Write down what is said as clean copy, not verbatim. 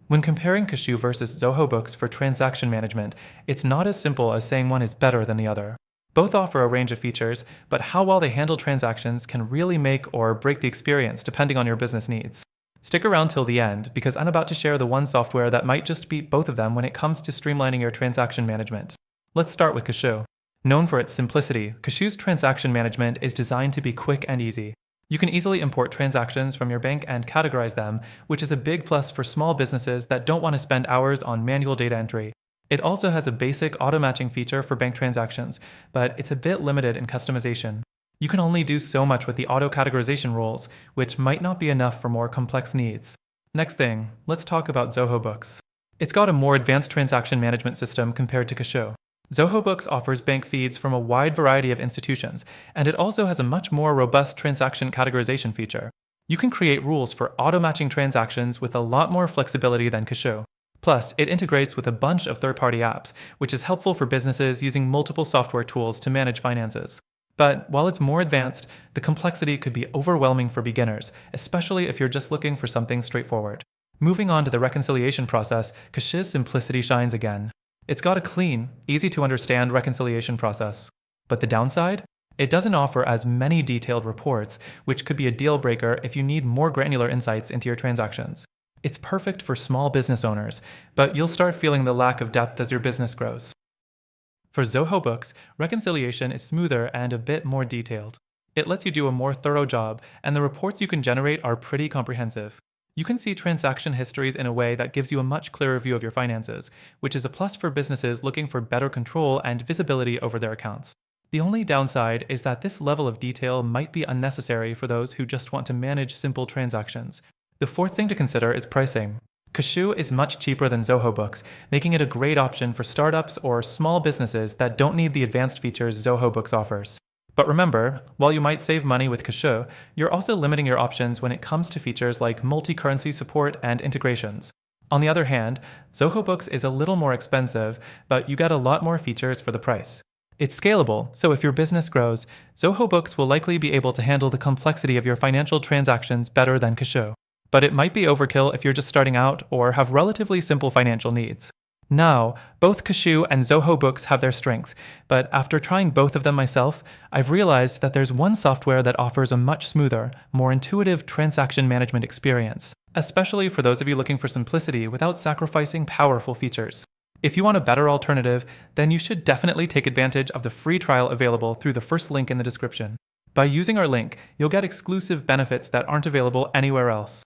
When comparing Kashoo versus Zoho Books for transaction management, it's not as simple as saying one is better than the other. Both offer a range of features, but how well they handle transactions can really make or break the experience depending on your business needs. Stick around till the end, because I'm about to share the one software that might just beat both of them when it comes to streamlining your transaction management. Let's start with Kashoo. Known for its simplicity, Kashoo's transaction management is designed to be quick and easy. You can easily import transactions from your bank and categorize them, which is a big plus for small businesses that don't want to spend hours on manual data entry. It also has a basic auto-matching feature for bank transactions, but it's a bit limited in customization. You can only do so much with the auto-categorization rules, which might not be enough for more complex needs. Next thing, let's talk about Zoho Books. It's got a more advanced transaction management system compared to Kashoo. Zoho Books offers bank feeds from a wide variety of institutions, and it also has a much more robust transaction categorization feature. You can create rules for auto-matching transactions with a lot more flexibility than Kashoo. Plus, it integrates with a bunch of third-party apps, which is helpful for businesses using multiple software tools to manage finances. But while it's more advanced, the complexity could be overwhelming for beginners, especially if you're just looking for something straightforward. Moving on to the reconciliation process, Kashoo's simplicity shines again. It's got a clean, easy-to-understand reconciliation process. But the downside? It doesn't offer as many detailed reports, which could be a deal-breaker if you need more granular insights into your transactions. It's perfect for small business owners, but you'll start feeling the lack of depth as your business grows. For Zoho Books, reconciliation is smoother and a bit more detailed. It lets you do a more thorough job, and the reports you can generate are pretty comprehensive. You can see transaction histories in a way that gives you a much clearer view of your finances, which is a plus for businesses looking for better control and visibility over their accounts. The only downside is that this level of detail might be unnecessary for those who just want to manage simple transactions. The fourth thing to consider is pricing. Kashoo is much cheaper than Zoho Books, making it a great option for startups or small businesses that don't need the advanced features Zoho Books offers. But remember, while you might save money with Kashoo, you're also limiting your options when it comes to features like multi-currency support and integrations. On the other hand, Zoho Books is a little more expensive, but you get a lot more features for the price. It's scalable, so if your business grows, Zoho Books will likely be able to handle the complexity of your financial transactions better than Kashoo. But it might be overkill if you're just starting out or have relatively simple financial needs. Now, both Kashoo and Zoho Books have their strengths, but after trying both of them myself, I've realized that there's one software that offers a much smoother, more intuitive transaction management experience, especially for those of you looking for simplicity without sacrificing powerful features. If you want a better alternative, then you should definitely take advantage of the free trial available through the first link in the description. By using our link, you'll get exclusive benefits that aren't available anywhere else.